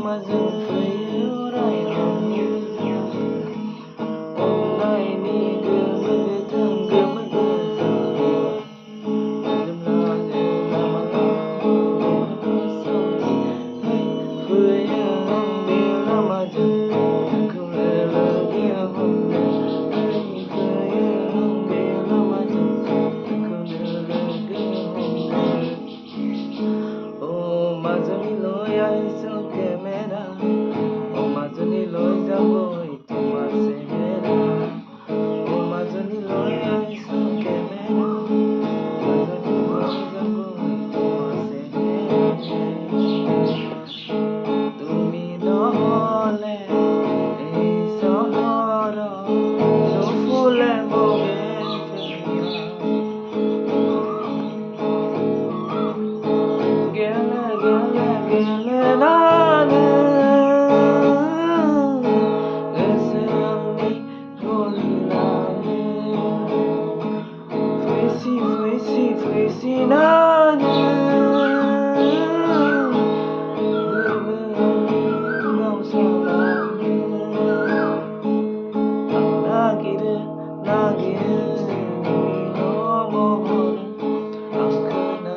लामाजों फैयो अराय अन्नायनि गोमो गोथां गोमो गोजा मोदोमलाङो लामा लामा फैयो आं बे लामाजों नोंखौ लोगो हमनो फैयो आं बे लामाजों नोंखौ लोगो हमनो Mazoniloi ai so quemera Mazoniloi ya voy tomar cera Mazoniloi ai so quemera Mazoniloi ya voy tomar cera Tumi নহলে এই শহর নুফুলে বগে গেলে 나는 내 삶이 돌아오네 Freesy 나는 그분이 감사하네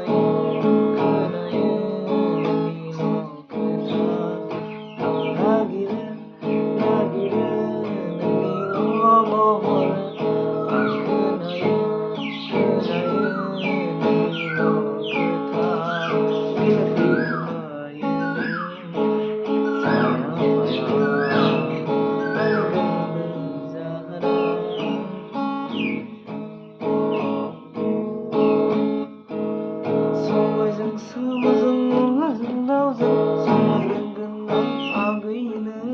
나기를 이미 넘어오는 그나의 서머정 서머정 나오정 서머정 끝나 아그이는